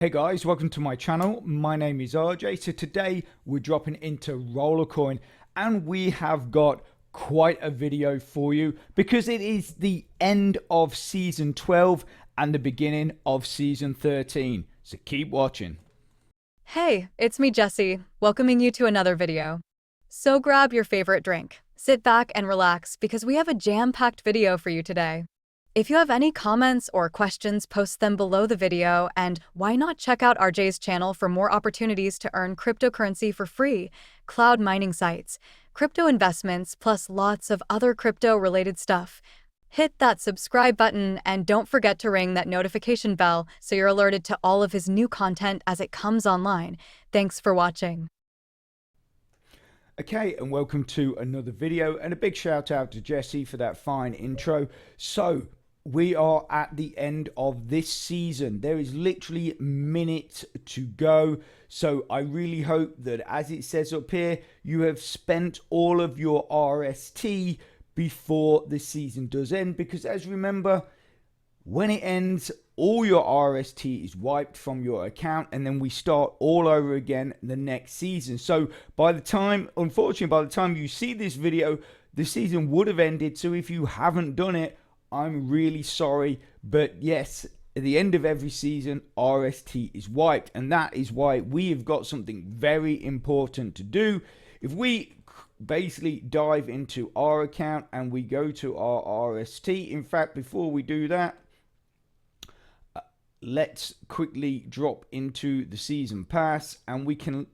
Hey guys, welcome to my channel. My name is RJ. So today we're dropping into Rollercoin and we have got quite a video for you because it is the end of season 12 and the beginning of season 13. So keep watching. Hey, it's me, Jessie, welcoming you to another video. So grab your favorite drink, sit back and relax because we have a jam-packed video for you today. If you have any comments or questions, post them below the video, and why not check out RJ's channel for more opportunities to earn cryptocurrency for free, cloud mining sites, crypto investments, plus lots of other crypto-related stuff. Hit that subscribe button and don't forget to ring that notification bell so you're alerted to all of his new content as it comes online. Thanks for watching. Okay, and welcome to another video, and a big shout out to Jesse for that fine intro. So we are at the end of this season. There is literally minutes to go. So I really hope that, as it says up here, you have spent all of your RST before the season does end. Because as you remember, when it ends, all your RST is wiped from your account, and then we start all over again the next season. So by the time, unfortunately, by the time you see this video, the season would have ended. So if you haven't done it, I'm really sorry, but yes, at the end of every season, RST is wiped, and that is why we have got something very important to do. If we basically dive into our account and we go to our RST, in fact, before we do that, let's quickly drop into the season pass, and we can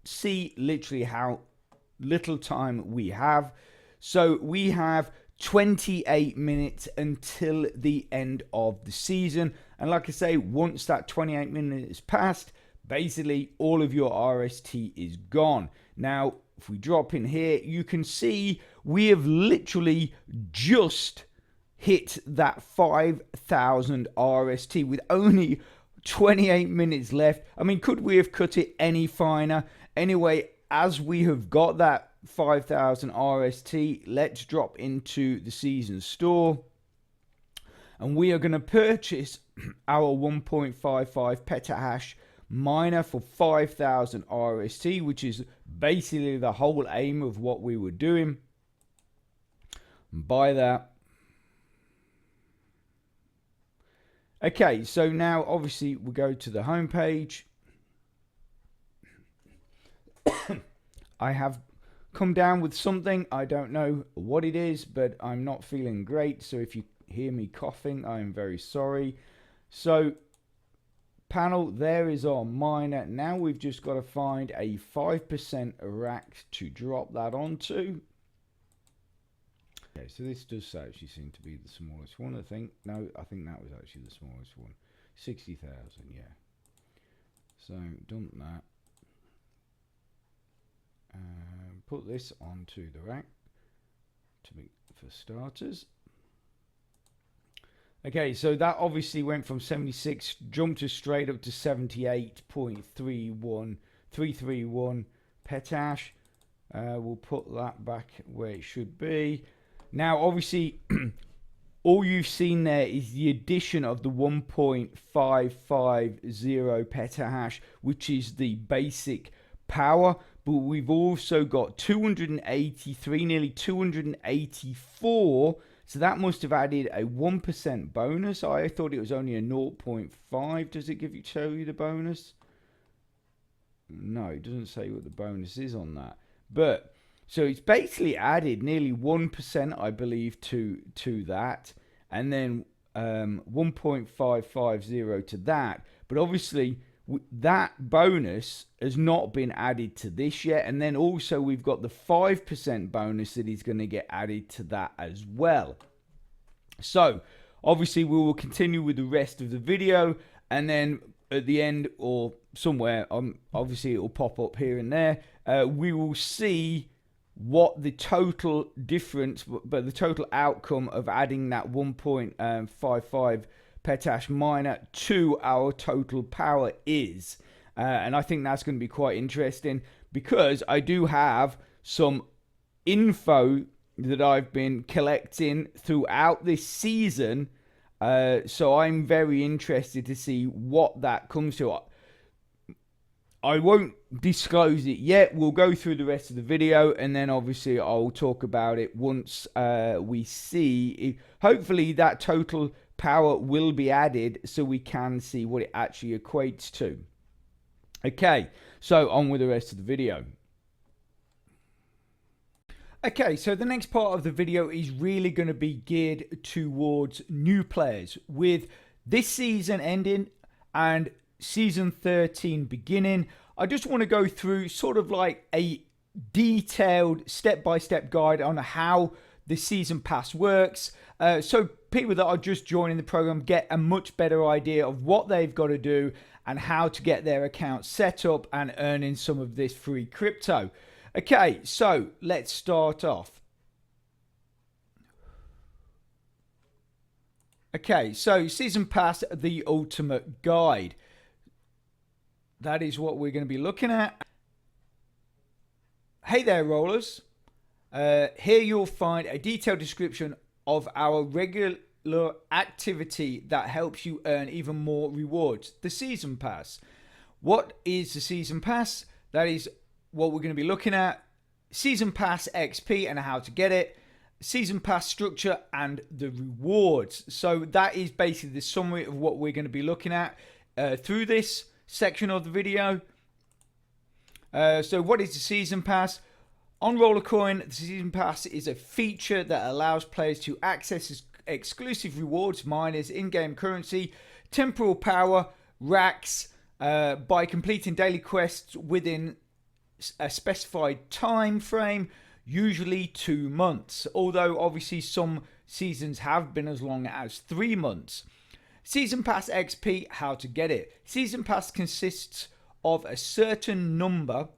see literally how little time we have. So we have 28 minutes until the end of the season, and like I say, once that 28 minutes is passed, basically all of your RST is gone. Now if we drop in here, you can see we have literally just hit that 5,000 RST with only 28 minutes left. I mean, could we have cut it any finer? Anyway, as we have got that 5,000 RST, let's drop into the season store, and we are going to purchase our 1.55 petahash miner for 5,000 RST, which is basically the whole aim of what we were doing. Buy that. Okay, so now obviously we go to the home page. I have come down with something. I don't know what it is, but I'm not feeling great. So if you hear me coughing, I am very sorry. So panel, there is our miner. Now we've just got to find a 5% rack to drop that onto. Okay, so this does actually seem to be the smallest one, I think. No, I think that was actually the smallest one. 60,000, yeah. So dump that. Put this onto the rack for starters. Okay, so that obviously went from 76, jumped us straight up to 78.331 petahash. We'll put that back where it should be. Now, obviously, all you've seen there is the addition of the 1.550 petahash, which is the basic power. But we've also got 283, nearly 284. So that must have added a 1% bonus. I thought it was only a 0.5. Does it show you the bonus? No, it doesn't say what the bonus is on that. But so it's basically added nearly 1%, I believe, to that, and then 1.550 to that. But obviously, that bonus has not been added to this yet, and then also we've got the 5% bonus that is going to get added to that as well. So obviously we will continue with the rest of the video, and then at the end or somewhere, obviously it will pop up here and there, we will see what the total difference, but the total outcome of adding that 1.55 petahash miner to our total power is. And I think that's going to be quite interesting, because I do have some info that I've been collecting throughout this season. So I'm very interested to see what that comes to. I won't disclose it yet. We'll go through the rest of the video, and then obviously I'll talk about it once we see if, hopefully that total power will be added so we can see what it actually equates to. Okay, so on with the rest of the video. Okay, so the next part of the video is really going to be geared towards new players. With this season ending and season 13 beginning, I just want to go through sort of like a detailed step-by-step guide on how the season pass works, so people that are just joining the program get a much better idea of what they've got to do and how to get their account set up and earning some of this free crypto. Okay, so let's start off. Okay, so Season Pass, the ultimate guide. That is what we're going to be looking at. Hey there, rollers. Here you'll find a detailed description of our regular activity that helps you earn even more rewards, the Season Pass. What is the Season Pass? That is what we're going to be looking at. Season Pass XP and how to get it, Season Pass structure and the rewards. So that is basically the summary of what we're going to be looking at through this section of the video. So what is the Season Pass? On Rollercoin, the Season Pass is a feature that allows players to access exclusive rewards, miners, in-game currency, temporal power, racks, by completing daily quests within a specified time frame, usually 2 months, although obviously some seasons have been as long as 3 months. Season Pass XP, how to get it. Season Pass consists of a certain number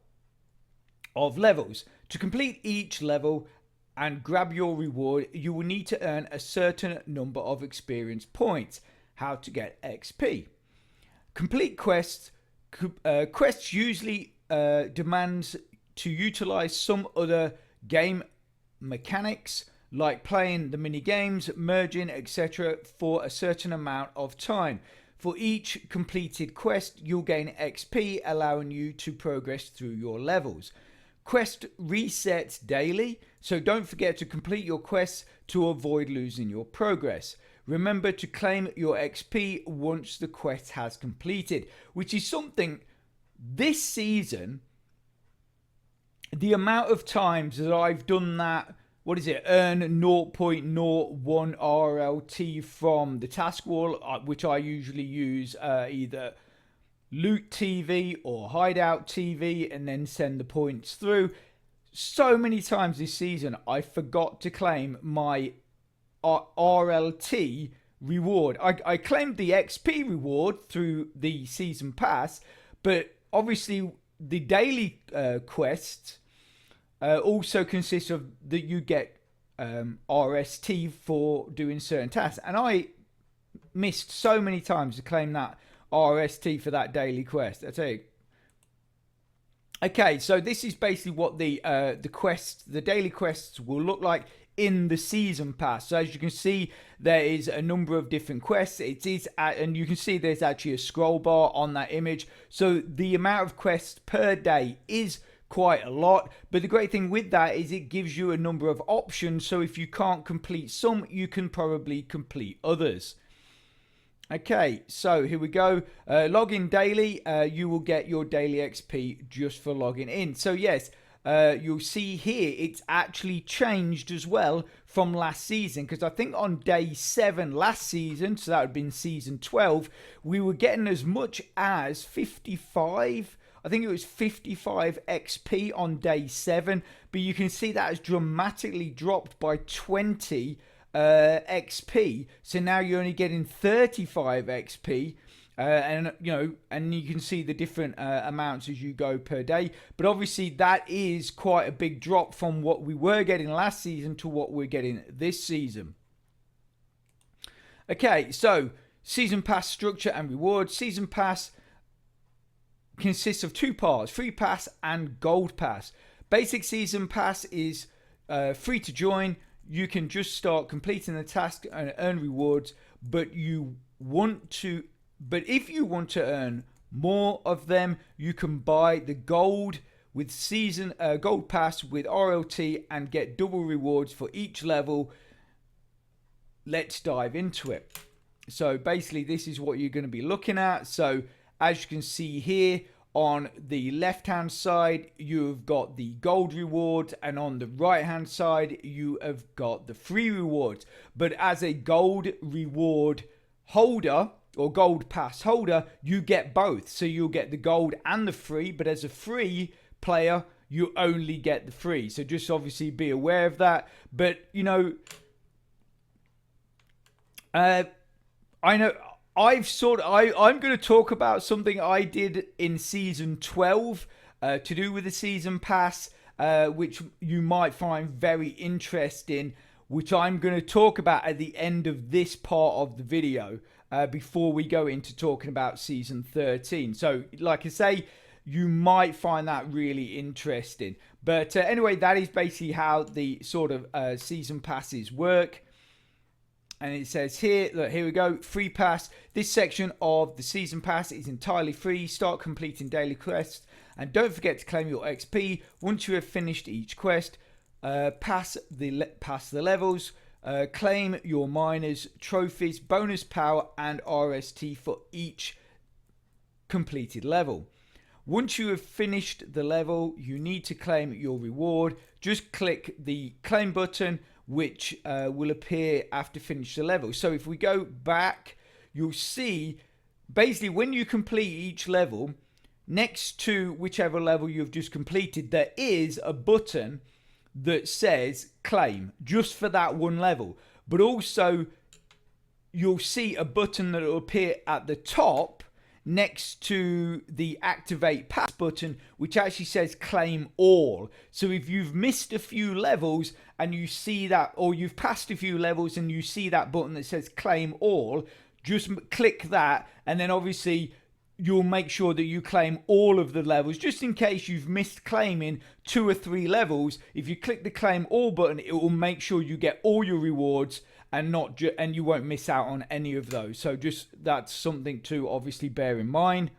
of levels. To complete each level and grab your reward, you will need to earn a certain number of experience points. How to get XP. Complete quests. Quests usually demands to utilize some other game mechanics like playing the mini games, merging, etc. for a certain amount of time. For each completed quest, you'll gain XP, allowing you to progress through your levels. Quest resets daily, so don't forget to complete your quests to avoid losing your progress. Remember to claim your XP once the quest has completed, which is something this season, the amount of times that I've done that, earn 0.01 RLT from the task wall, which I usually use either Loot TV or Hideout TV and then send the points through. So many times this season I forgot to claim my RLT reward. I claimed the XP reward through the Season Pass, but obviously the daily quests also consist of that you get RST for doing certain tasks, and I missed so many times to claim that RST for that daily quest. I tell you. Okay, so this is basically what the daily quests will look like in the Season Pass. So as you can see, there is a number of different quests. It is, and you can see there's actually a scroll bar on that image. So the amount of quests per day is quite a lot. But the great thing with that is it gives you a number of options. So if you can't complete some, you can probably complete others. Okay, so here we go. Log in daily. You will get your daily XP just for logging in. So yes, you'll see here it's actually changed as well from last season, because I think on day 7 last season, so that would have been season 12, we were getting as much as 55. I think it was 55 XP on day 7, but you can see that has dramatically dropped by 20 XP. So now you're only getting 35 XP, and you can see the different amounts as you go per day. But obviously that is quite a big drop from what we were getting last season to what we're getting this season. Okay, so Season Pass structure and rewards. Season Pass consists of 2 parts: Free Pass and Gold Pass. Basic Season Pass is free to join. You can just start completing the task and earn rewards, but if you want to earn more of them, you can buy the gold with season gold pass with RLT and get double rewards for each level. Let's dive into it. So basically this is what you're going to be looking at. So as you can see here, on the left hand side you've got the gold rewards, and on the right hand side you have got the free rewards. But as a gold reward holder or gold pass holder, you get both. So you'll get the gold and the free, but as a free player you only get the free. So just obviously be aware of that. But you know, I know I'm going to talk about something I did in season 12 to do with the season pass, which you might find very interesting, which I'm going to talk about at the end of this part of the video, before we go into talking about season 13. So like I say, you might find that really interesting. But anyway, that is basically how the sort of season passes work. And it says here, look, here we go, free pass. This section of the season pass is entirely free. Start completing daily quests. And don't forget to claim your XP once you have finished each quest. Pass the levels. Claim your miners, trophies, bonus power, and RST for each completed level. Once you have finished the level, you need to claim your reward. Just click the claim button, which will appear after finish the level. So if we go back, you'll see basically when you complete each level, next to whichever level you've just completed, there is a button that says claim just for that one level. But also you'll see a button that will appear at the top next to the activate pass button, which actually says claim all. So if you've missed a few levels and you see that, or you've passed a few levels and you see that button that says claim all, just click that, and then obviously you'll make sure that you claim all of the levels. Just in case you've missed claiming 2 or 3 levels, if you click the claim all button, it will make sure you get all your rewards and and you won't miss out on any of those. So just that's something to obviously bear in mind.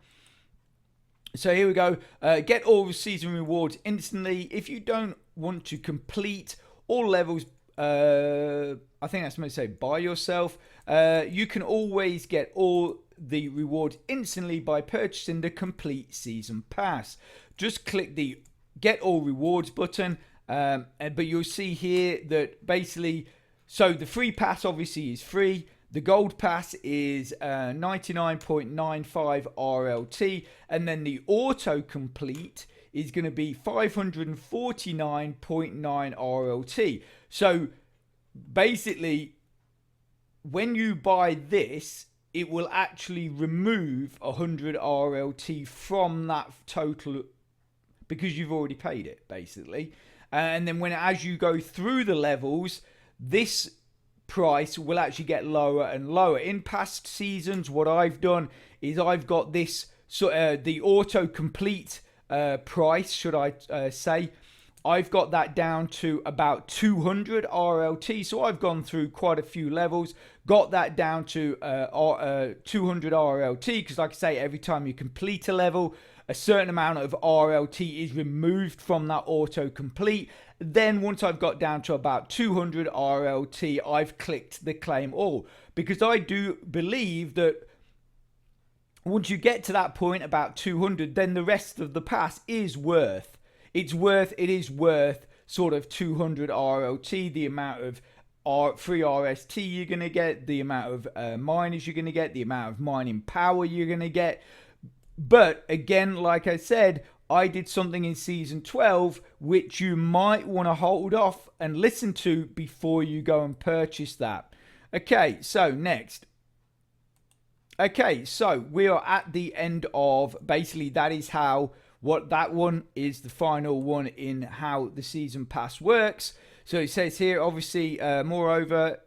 So here we go. Get all the season rewards instantly. If you don't want to complete all levels, I think that's meant to say by yourself, you can always get all the rewards instantly by purchasing the complete season pass. Just click the get all rewards button, but you'll see here that basically, so the free pass obviously is free. The gold pass is 99.95 RLT, and then the auto complete is going to be 549.9 RLT. So basically, when you buy this, it will actually remove 100 RLT from that total because you've already paid it, basically. And then as you go through the levels, this price will actually get lower and lower. In past seasons, what I've done is I've got this, the auto complete price, should I say, I've got that down to about 200 RLT. So I've gone through quite a few levels, got that down to 200 RLT, because like I say, every time you complete a level, a certain amount of RLT is removed from that auto complete. Then once I've got down to about 200 RLT, I've clicked the claim all, because I do believe that once you get to that point about 200, then the rest of the pass is worth. It is worth sort of 200 RLT, the amount of free RST you're going to get, the amount of miners you're going to get, the amount of mining power you're going to get. But again, like I said, I did something in season 12 which you might want to hold off and listen to before you go and purchase that. Okay, so next. Okay, so we are at the end of, basically that is how, what that one is the final one in how the season pass works. So it says here, obviously, moreover,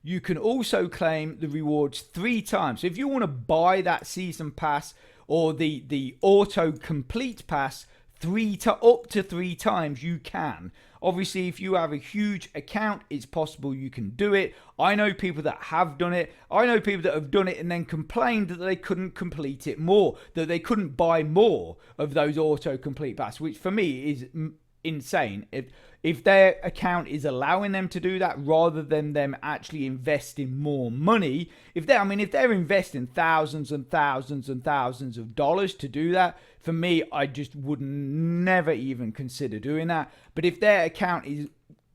you can also claim the rewards 3 times. So if you want to buy that season pass or the auto complete pass up to 3 times, you can. Obviously, if you have a huge account, it's possible you can do it. I know people that have done it. I know people that have done it and then complained that they couldn't complete it more, that they couldn't buy more of those autocomplete passes, which for me is insane. If their account is allowing them to do that rather than them actually investing more money, if they're investing thousands and thousands and thousands of dollars to do that, for me, I just would never even consider doing that. But if their account is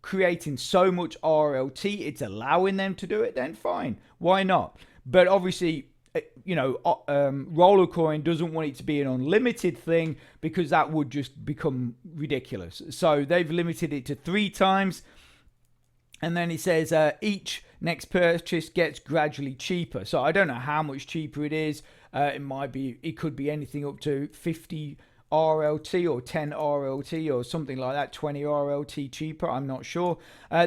creating so much RLT, it's allowing them to do it, then fine, why not? But obviously, Rollercoin doesn't want it to be an unlimited thing because that would just become ridiculous. So they've limited it to 3 times. And then it says each next purchase gets gradually cheaper. So I don't know how much cheaper it is. It could be anything up to 50 RLT or 10 RLT or something like that, 20 RLT cheaper. I'm not sure.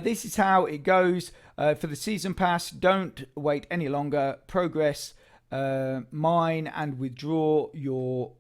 This is how it goes for the season pass. Don't wait any longer. Progress. Mine and withdraw your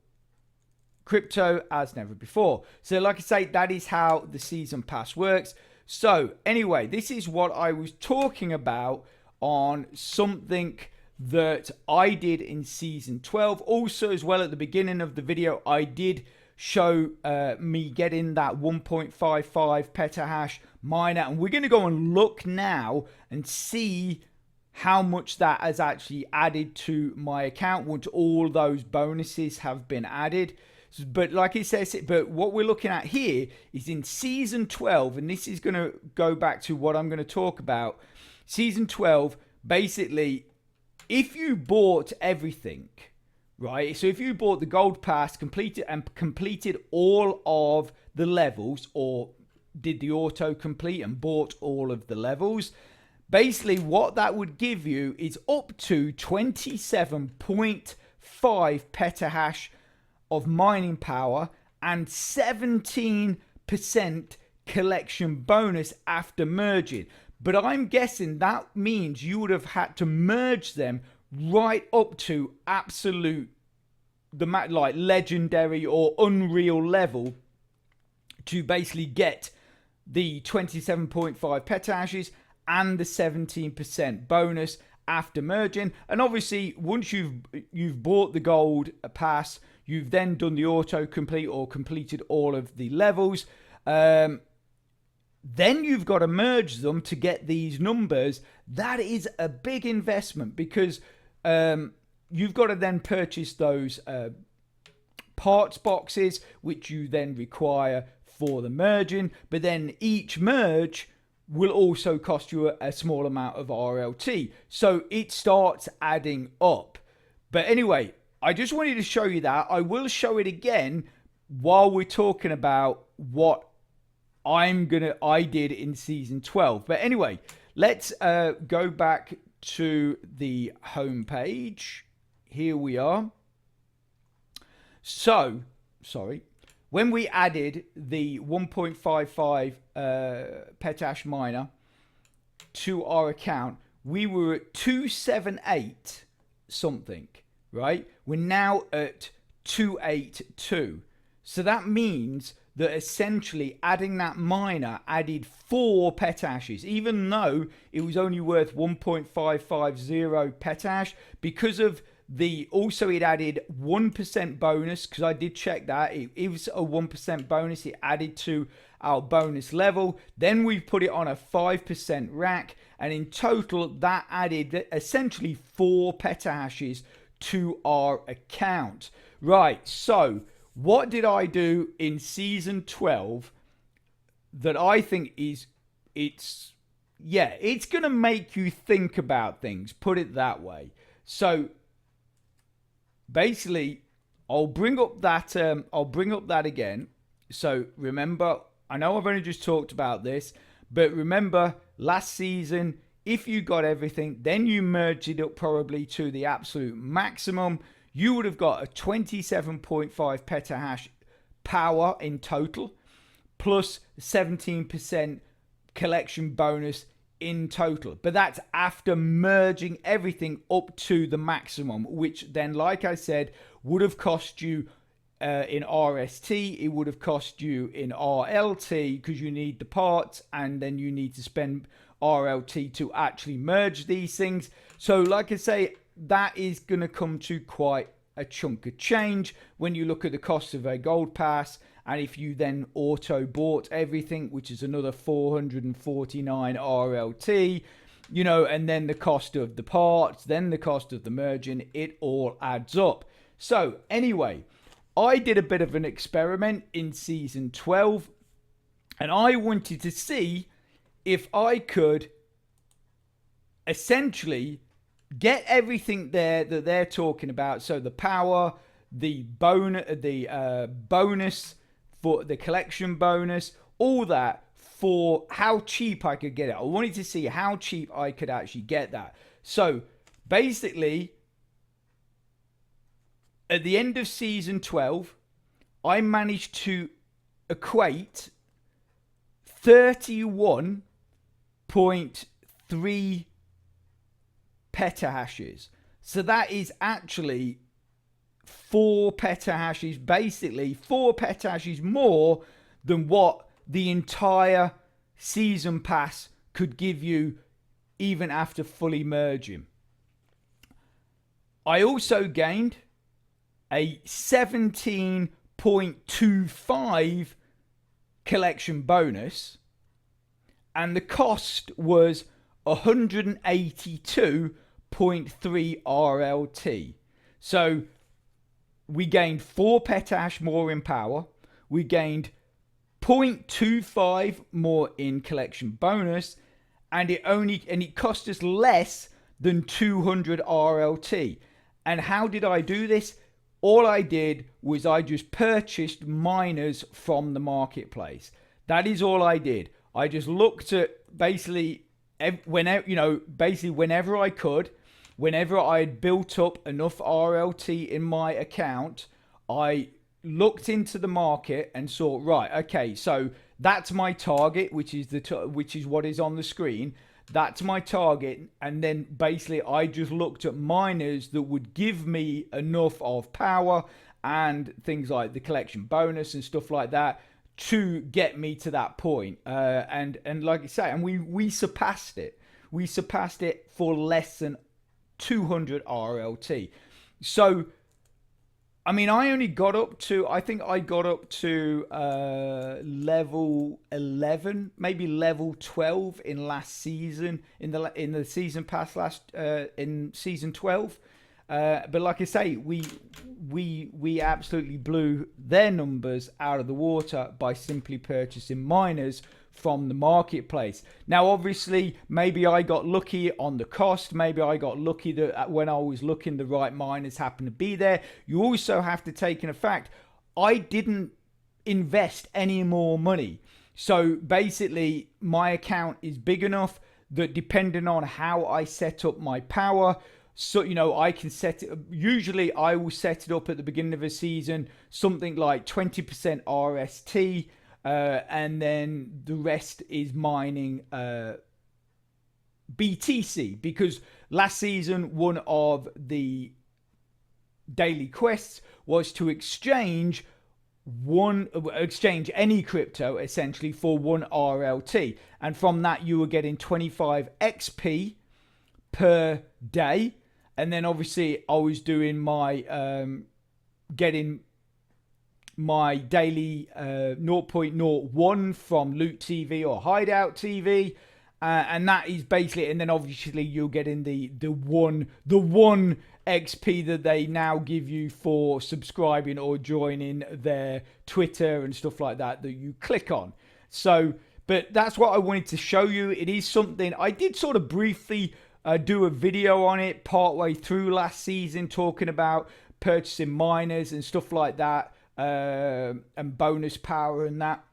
crypto as never before. So like I say, that is how the season pass works. So anyway, this is what I was talking about on something that I did in season 12. Also, as well, at the beginning of the video, I did show me getting that 1.55 petahash miner, and we're going to go and look now and see how much that has actually added to my account once all those bonuses have been added. But like it says, but what we're looking at here is in season 12, and this is going to go back to what I'm going to talk about. Season 12, basically, if you bought everything, right? So if you bought the gold pass, completed all of the levels, or did the auto complete and bought all of the levels, basically what that would give you is up to 27.5 petahash of mining power and 17% collection bonus after merging. But I'm guessing that means you would have had to merge them right up to absolute, like legendary or unreal level to basically get the 27.5 petahashes and the 17% bonus after merging. And obviously, once you've bought the gold pass, you've then done the auto complete or completed all of the levels. Then you've got to merge them to get these numbers. That is a big investment because you've got to then purchase those parts boxes, which you then require for the merging. But then each merge will also cost you a small amount of RLT. So it starts adding up. But anyway, I just wanted to show you that. I will show it again while we're talking about what I did in season 12. But anyway, let's go back to the home page. Here we are. So, sorry. When we added the 1.55 petahash miner to our account, we were at 278 something, right? We're now at 282. So that means that essentially adding that miner added 4 petahashes, even though it was only worth 1.550 petahash, because of also it added 1% bonus, because I did check that. It was a 1% bonus. It added to our bonus level. Then we put it on a 5% rack, and in total that added essentially 4 petahashes to our account. Right, so what did I do in season 12 that I think it's going to make you think about things, put it that way. So basically, I'll bring up that again. So remember, I know I've only just talked about this, but remember last season, if you got everything, then you merged it up probably to the absolute maximum, you would have got a 27.5 petahash power in total, plus 17% collection bonus in total. But that's after merging everything up to the maximum, which then, like I said, would have cost you in RST, it would have cost you in RLT, because you need the parts and then you need to spend RLT to actually merge these things. So like I say, that is going to come to quite a chunk of change when you look at the cost of a gold pass. And if you then auto bought everything, which is another 449 RLT, you know, and then the cost of the parts, then the cost of the merging, it all adds up. So anyway, I did a bit of an experiment in season 12, and I wanted to see if I could essentially get everything there that they're talking about. So the power, the bonus for the collection bonus, all that, for how cheap I could get it. I wanted to see how cheap I could actually get that. So basically, at the end of season 12, I managed to equate 31.3 petahashes. So that is actually 4 petahashes, basically 4 petahashes more than what the entire season pass could give you, even after fully merging. I also gained a 17.25 collection bonus, and the cost was 182.3 RLT. So we gained 4 petahash more in power. We gained 0.25 more in collection bonus, and it cost us less than 200 RLT. And how did I do this? All I did was I just purchased miners from the marketplace. That is all I did. I just looked at basically whenever I could, whenever I had built up enough RLT in my account, I looked into the market and saw, right, okay, so that's my target, which is what is on the screen. That's my target. And then basically I just looked at miners that would give me enough of power and things like the collection bonus and stuff like that to get me to that point. And like I say, and we surpassed it. We surpassed it for less than 200 RLT. So I mean, I only got up to, I think I got up to level 11, maybe level 12 in last season, in the season pass in season 12. But like I say, we absolutely blew their numbers out of the water by simply purchasing miners from the marketplace. Now, obviously, maybe I got lucky on the cost. Maybe I got lucky that when I was looking, the right miners happened to be there. You also have to take in effect, I didn't invest any more money. So basically, my account is big enough that depending on how I set up my power, so, you know, I can set it. Usually I will set it up at the beginning of a season, something like 20% RST. And then the rest is mining BTC, because last season one of the daily quests was to exchange any crypto essentially for 1 RLT, and from that you were getting 25 XP per day. And then obviously I was doing my getting my daily 0.01 from Loot TV or Hideout TV, and that is basically, and then obviously you're getting the one XP that they now give you for subscribing or joining their Twitter and stuff like that you click on. So, but that's what I wanted to show you. It is something I did sort of briefly do a video on it partway through last season, talking about purchasing miners and stuff like that. And bonus power and that.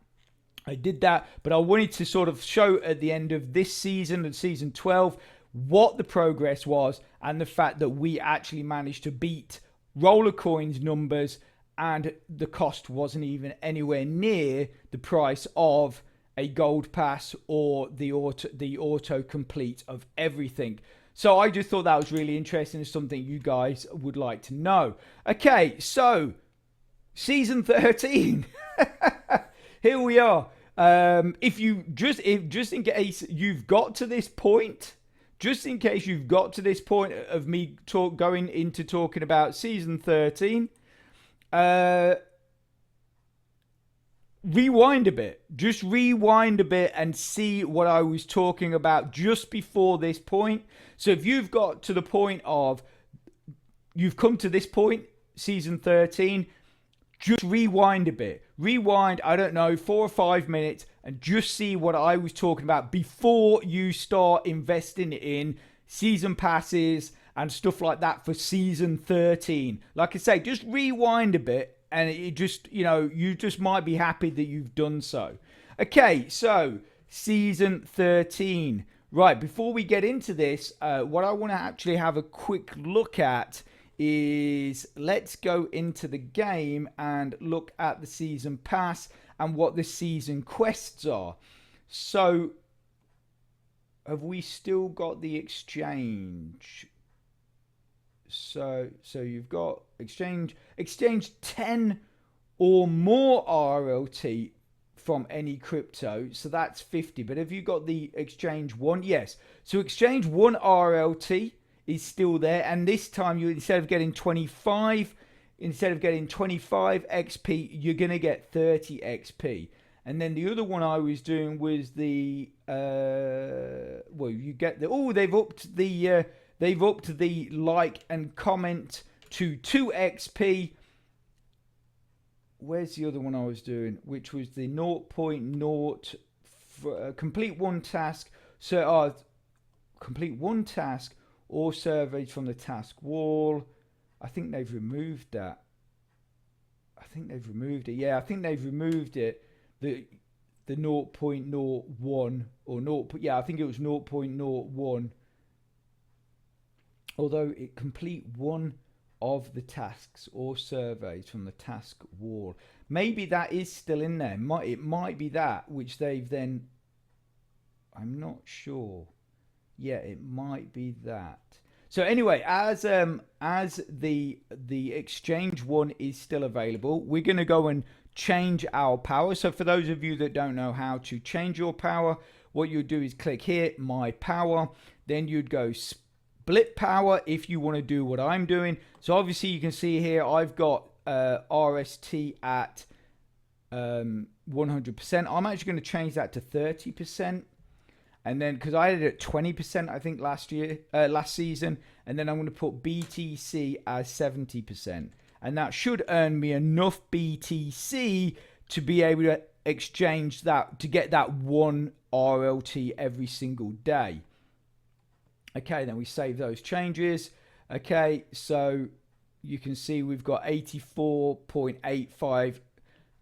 I did that, but I wanted to sort of show at the end of this season and season 12 what the progress was, and the fact that we actually managed to beat Rollercoin's numbers, and the cost wasn't even anywhere near the price of a gold pass or the auto complete of everything. So I just thought that was really interesting. It's something you guys would like to know. Okay, so Season 13. Here we are. If just in case you've got to this point, of me going into talking about season 13, rewind a bit. Just rewind a bit and see what I was talking about just before this point. So if you've got to the point of, you've come to this point, season 13, just rewind a bit. Rewind, I don't know, 4 or 5 minutes and just see what I was talking about before you start investing in season passes and stuff like that for season 13. Like I say, just rewind a bit and it just, you just might be happy that you've done so. Okay, so season 13. Right, before we get into this, what I want to actually have a quick look at is, let's go into the game and look at the season pass and what the season quests are. So, have we still got the exchange? So you've got exchange 10 or more RLT from any crypto, so that's 50. But have you got the exchange 1? Yes. So exchange 1 RLT is still there, and this time you, instead of getting 25 XP, you're gonna get 30 XP. And then the other one I was doing was the you get the they've upped the like and comment to 2 XP. Where's the other one I was doing, which was the 0.0 complete one task. So complete one task or surveys from the task wall. I think they've removed that. I think they've removed it. Yeah, I think they've removed it. The 0.01 or 0. Yeah, I think it was 0.01. Although it complete one of the tasks or surveys from the task wall. Maybe that is still in there. It might be that which they've then. I'm not sure. Yeah, it might be that. So anyway, as the exchange one is still available, we're going to go and change our power. So for those of you that don't know how to change your power, what you do is click here, my power. Then you'd go split power if you want to do what I'm doing. So obviously you can see here I've got RST at 100%. I'm actually going to change that to 30%. And then, because I had it at 20%, I think last season, and then I'm going to put BTC as 70%, and that should earn me enough BTC to be able to exchange that, to get that 1 RLT every single day. Okay, then we save those changes. Okay, so you can see we've got 84.85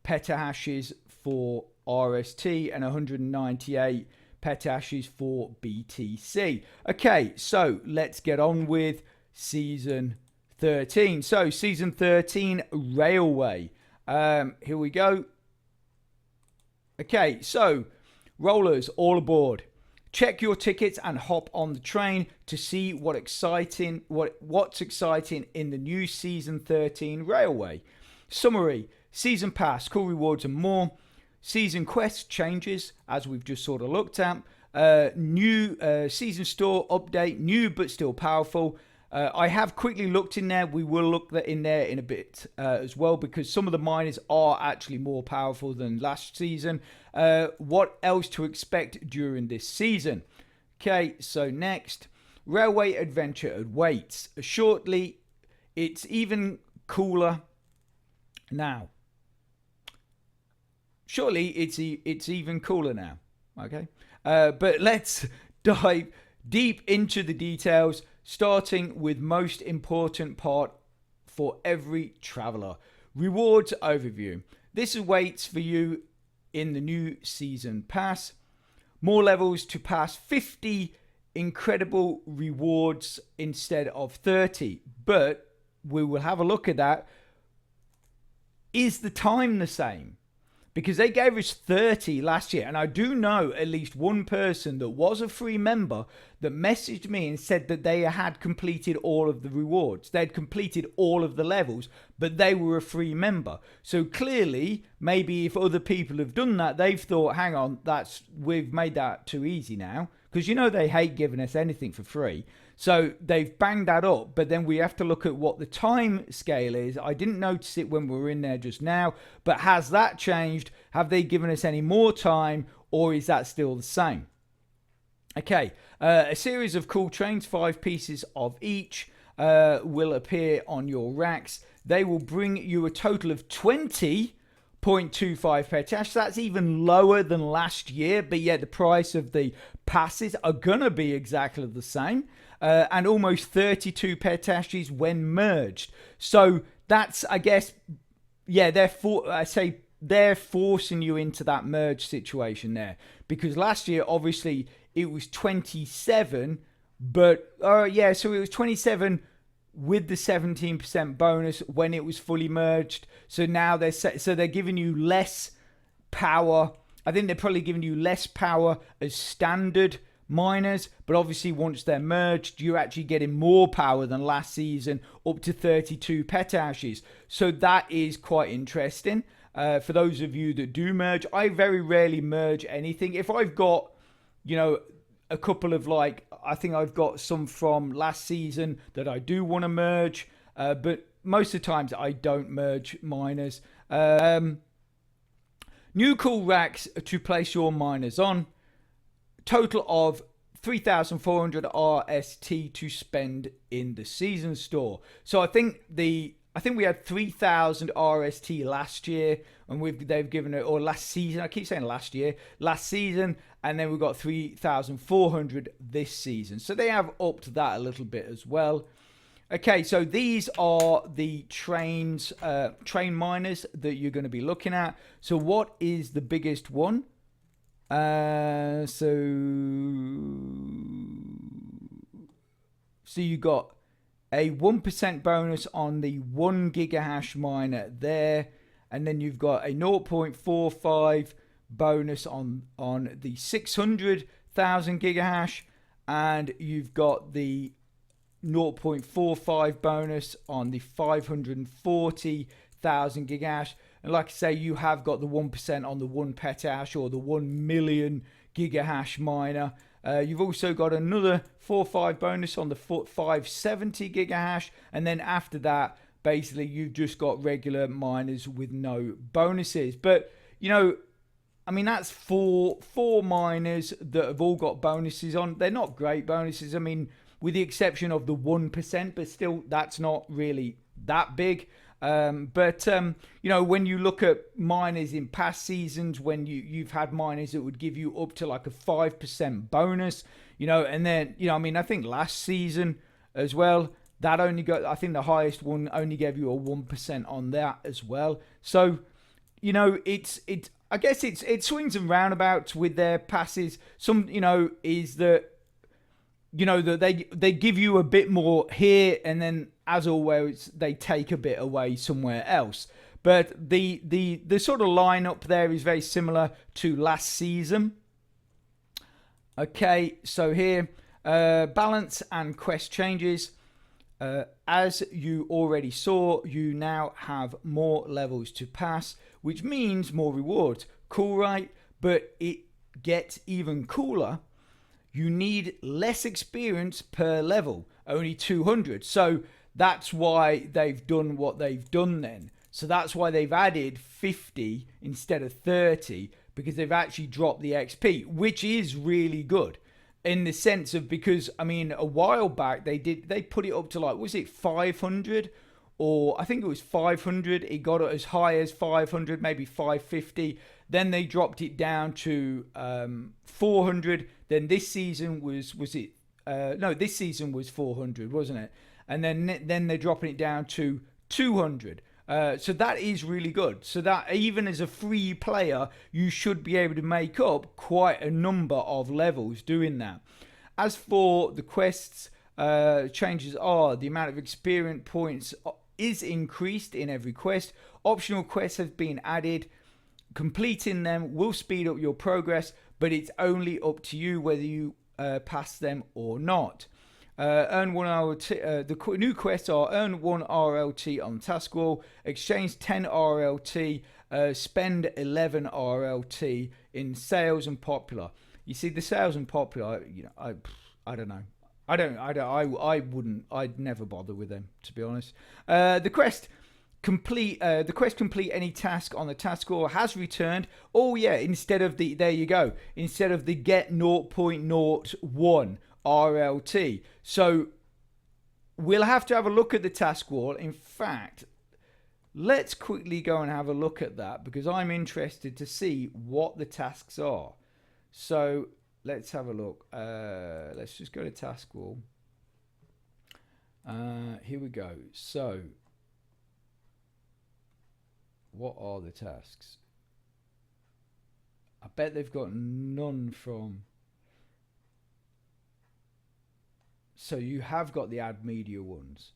petahashes for RST and 198 petahashes for BTC. Okay, so let's get on with season 13. So season 13 railway. Here we go. Okay, so rollers, all aboard. Check your tickets and hop on the train to see what's exciting in the new season 13 railway. Summary: season pass, cool rewards and more. Season quest changes, as we've just sort of looked at. New season store update, new but still powerful. I have quickly looked in there. We will look in there in a bit as well, because some of the miners are actually more powerful than last season. What else to expect during this season? Okay, so next, railway adventure awaits. Shortly, it's even cooler now. Surely it's even cooler now. Okay, but let's dive deep into the details, starting with most important part for every traveler: rewards overview. This awaits for you in the new season pass. More levels to pass 50 incredible rewards instead of 30, but we will have a look at that. Is the time the same? because they gave us 30 last year. And I do know at least one person that was a free member that messaged me and said that they had completed all of the rewards. They'd completed all of the levels, but they were a free member. So clearly, maybe if other people have done that, they've thought, hang on, we've made that too easy now. Because they hate giving us anything for free. So they've banged that up, but then we have to look at what the time scale is. I didn't notice it when we were in there just now, but has that changed? Have they given us any more time, or is that still the same? Okay, a series of cool trains, 5 pieces of each, will appear on your racks. They will bring you a total of 20.25 petash. That's even lower than last year, but yet the price of the passes are gonna be exactly the same, and almost 32 petashes when merged. So that's, I guess, yeah, they're forcing you into that merge situation there, because last year obviously it was 27, but so it was 27 with the 17% bonus when it was fully merged. So now they're giving you less power. I think they're probably giving you less power as standard miners, but obviously once they're merged, you're actually getting more power than last season, up to 32 petashes. So that is quite interesting. For those of you that do merge, I very rarely merge anything. If I've got, a couple of I think I've got some from last season that I do want to merge, but most of the times I don't merge miners. New cool racks to place your miners on. Total of 3,400 RST to spend in the season store. So I think we had 3,000 RST last year, and they've given it, or last season. I keep saying last season, and then we've got 3,400 this season. So they have upped that a little bit as well. Okay, so these are the train miners that you're going to be looking at. So what is the biggest one? So you got a 1% bonus on the 1 gigahash miner there, and then you've got a 0.45 bonus on the 600,000 gigahash, and you've got the 0.45 bonus on the 540,000 gigahash. And like I say, you have got the 1% on the 1 petahash or the 1 million gigahash miner. You've also got another 4-5 bonus on the 570 gigahash, and then after that, basically you've just got regular miners with no bonuses. But that's four miners that have all got bonuses on. They're not great bonuses. I mean, with the exception of the 1%, but still, that's not really that big. When you look at miners in past seasons, when you've had miners that would give you up to like a 5% bonus, and then, I think last season as well, that only got, I think the highest one only gave you a 1% on that as well. So, I guess it swings and roundabouts with their passes. Some, is that, that they give you a bit more here, and then as always they take a bit away somewhere else. But the sort of lineup there is very similar to last season. Okay, so here balance and quest changes. As you already saw, you now have more levels to pass, which means more rewards. Cool, right? But it gets even cooler. You need less experience per level, only 200. So that's why they've done what they've done then. So that's why they've added 50 instead of 30, because they've actually dropped the XP, which is really good in the sense of, because a while back they put it up to was it 500, or I think it was 500. It got as high as 500, maybe 550. Then they dropped it down to 400. Then this season this season was 400, wasn't it? And then they're dropping it down to 200. So that is really good. So that even as a free player, you should be able to make up quite a number of levels doing that. As for the quests, changes are the amount of experience points is increased in every quest. Optional quests have been added. completing them will speed up your progress, but it's only up to you whether you pass them or not. Earn 1 RLT. The new quests are earn 1 RLT on task wall, exchange 10 RLT, spend 11 RLT in sales and popular. You see, the sales and popular, I don't know. I wouldn't. I'd never bother with them, to be honest. The quest complete any task on the task score has returned. Oh yeah, instead of the get 0.01 RLT. So we'll have to have a look at the task wall. In fact, let's quickly go and have a look at that because I'm interested to see what the tasks are. So let's have a look. Let's just go to task wall. Here we go. So what are the tasks? I bet they've got none from... So you have got the ad media ones,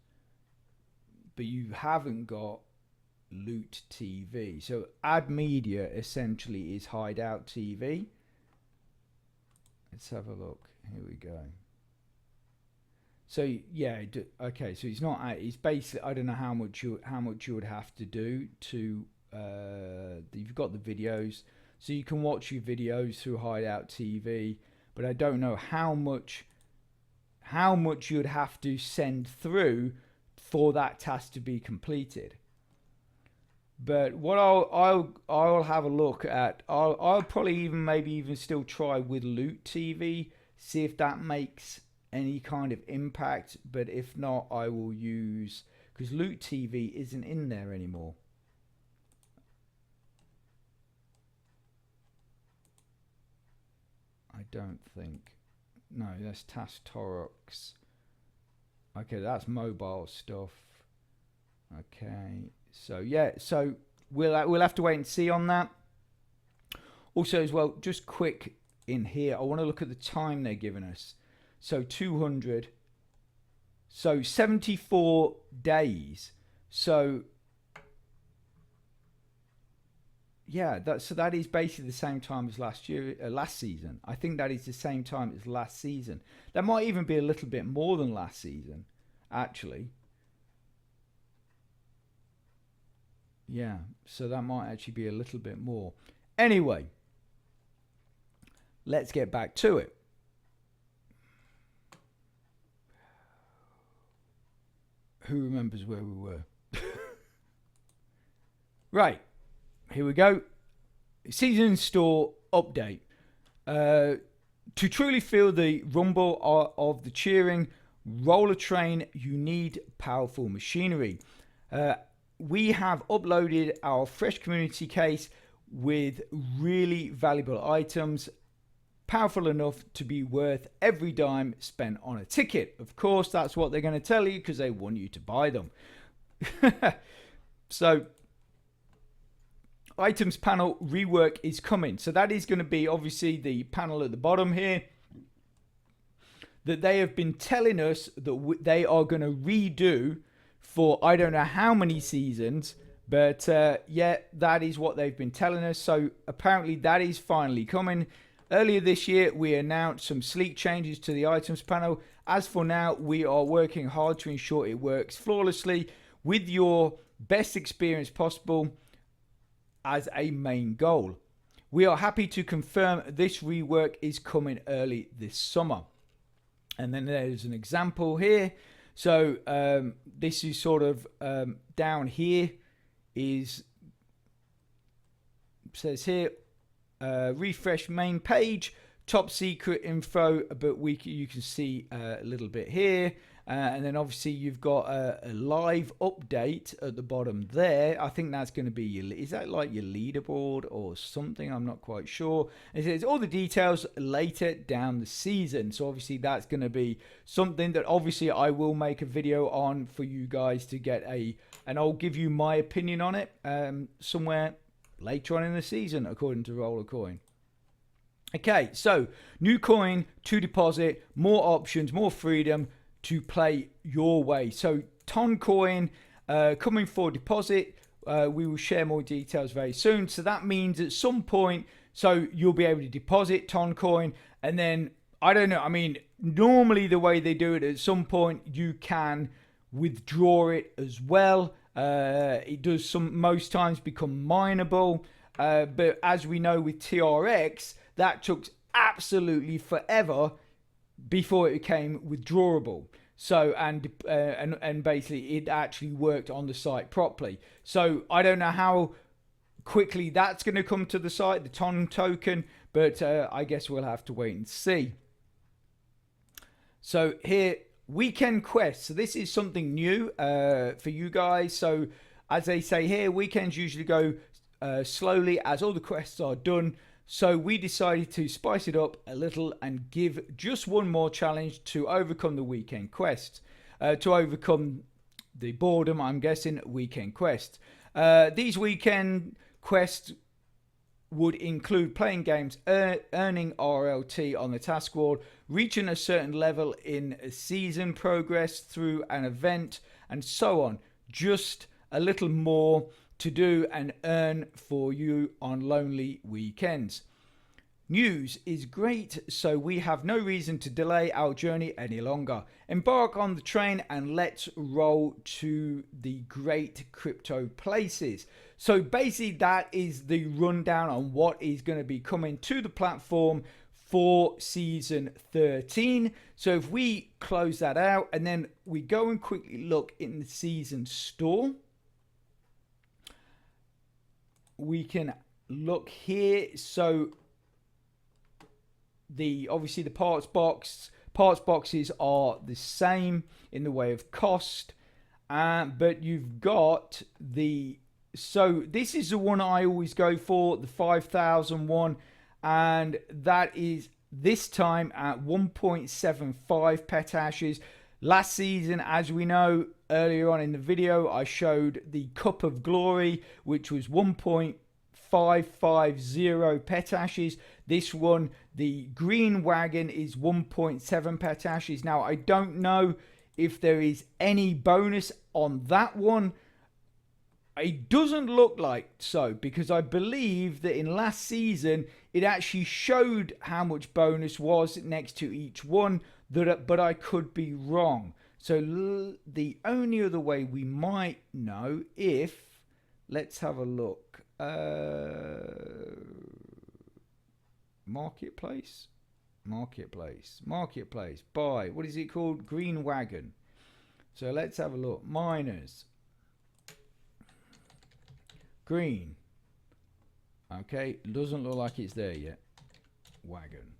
but you haven't got loot TV. So ad media essentially is hideout TV. Let's have a look. Here we go. So yeah, okay. So it's not. It's basically. I don't know how much you would have to do to. You've got the videos, so you can watch your videos through hideout TV. But I don't know how much you'd have to send through for that task to be completed. But what I'll have a look at, I'll probably even still try with Loot TV, see if that makes any kind of impact. But if not, I will use, because Loot TV isn't in there anymore. I don't think. No, that's Task Torox. Okay, that's mobile stuff. Okay, so yeah, so we'll have to wait and see on that. Also, as well, just quick in here, I want to look at the time they're giving us. So 200. So 74 days. So yeah, that is basically the same time as last season. I think that is the same time as last season. That might even be a little bit more than last season, actually. Yeah, so that might actually be a little bit more. Anyway, let's get back to it. Who remembers where we were? Right. Here we go. Season store update. To truly feel the rumble of the cheering roller train, you need powerful machinery. We have uploaded our fresh community case with really valuable items, powerful enough to be worth every dime spent on a ticket. Of course, that's what they're going to tell you because they want you to buy them. So items panel rework is coming. So that is going to be obviously the panel at the bottom here that they have been telling us that they are going to redo for I don't know how many seasons, but yeah, that is what they've been telling us. So apparently that is finally coming. Earlier this year, we announced some sleek changes to the items panel. As for now, we are working hard to ensure it works flawlessly with your best experience possible as a main goal. We are happy to confirm this rework is coming early this summer. And then there's an example here. So this is sort of down here says here, refresh main page, top secret info, but you can see a little bit here. And then obviously you've got a live update at the bottom there. I think that's going to be is that like your leaderboard or something? I'm not quite sure. It says all the details later down the season. So obviously that's going to be something that obviously I will make a video on for you guys to get and I'll give you my opinion on it somewhere later on in the season, according to Rollercoin. Okay, so new coin to deposit, more options, more freedom to play your way. So Ton coin coming for deposit. We will share more details very soon. So that means at some point, so you'll be able to deposit Toncoin, and then I don't know. I mean, normally the way they do it, at some point you can withdraw it as well. It does most times become mineable, but as we know with TRX, that took absolutely forever before it became withdrawable. So and basically it actually worked on the site properly. So I don't know how quickly that's going to come to the site, the TON token, but I guess we'll have to wait and see. So here, weekend quests. So this is something new for you guys. So as they say here, weekends usually go slowly as all the quests are done. So we decided to spice it up a little and give just one more challenge to overcome the weekend quest, to overcome the boredom, I'm guessing, weekend quest. These weekend quests would include playing games, earning RLT on the task board, reaching a certain level in season progress through an event, and so on. Just a little more to do and earn for you on lonely weekends. News is great, so we have no reason to delay our journey any longer. Embark on the train and let's roll to the great crypto places. So basically that is the rundown on what is going to be coming to the platform for season 13. So if we close that out and then we go and quickly look in the season store, we can look here. So obviously the parts boxes are the same in the way of cost, but you've got so this is the one I always go for, the 5,000 one, and that is this time at 1.75 petashes. Last season, as we know, earlier on in the video, I showed the Cup of Glory, which was 1.550 petashes. This one, the Green Wagon, is 1.7 petashes. Now, I don't know if there is any bonus on that one. It doesn't look like so, because I believe that in last season, it actually showed how much bonus was next to each one, but I could be wrong. So the only other way we might know let's have a look. Marketplace, buy, what is it called? Green Wagon. So let's have a look. Miners. Green. Okay, doesn't look like it's there yet. Wagon.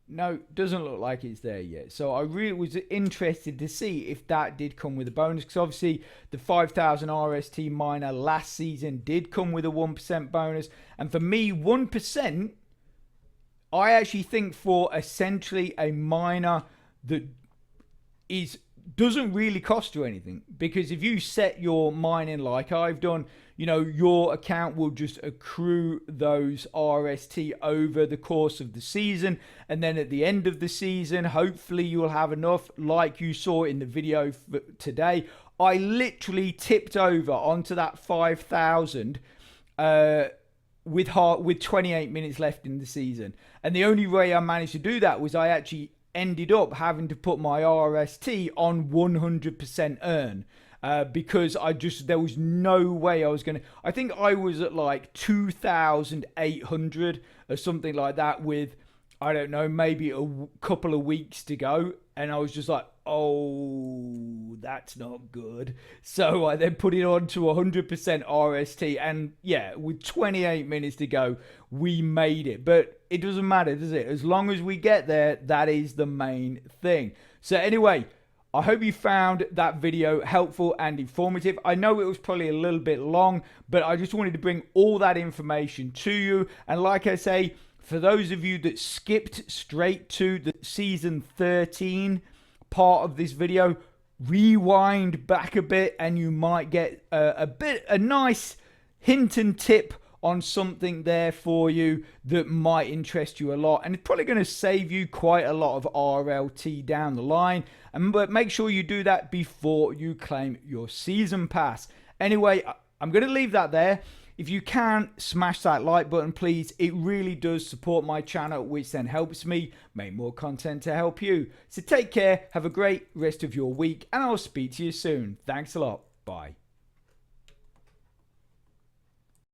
No, doesn't look like it's there yet. So I really was interested to see if that did come with a bonus, because obviously the 5,000 RST miner last season did come with a 1% bonus. And for me, 1%, I actually think for essentially a miner that doesn't really cost you anything, because if you set your mining like I've done, you know, your account will just accrue those RST over the course of the season, and then at the end of the season, hopefully you'll have enough, like you saw in the video today. I literally tipped over onto that 5,000 with 28 minutes left in the season, and the only way I managed to do that was I actually ended up having to put my RST on 100% earn, because there was no way I was going to. I think I was at like 2,800 or something like that with, I don't know, maybe a couple of weeks to go. And I was just like, oh, that's not good. So I then put it on to 100% RST. And yeah, with 28 minutes to go, we made it. But it doesn't matter, does it? As long as we get there, that is the main thing. So anyway, I hope you found that video helpful and informative. I know it was probably a little bit long, but I just wanted to bring all that information to you. And like I say, for those of you that skipped straight to the season 13 part of this video, rewind back a bit and you might get a nice hint and tip on something there for you that might interest you a lot, and it's probably going to save you quite a lot of RLT down the line. But make sure you do that before you claim your season pass. Anyway, I'm going to leave that there. If you can, smash that like button, please. It really does support my channel, which then helps me make more content to help you. So take care, have a great rest of your week, and I'll speak to you soon. Thanks a lot. Bye.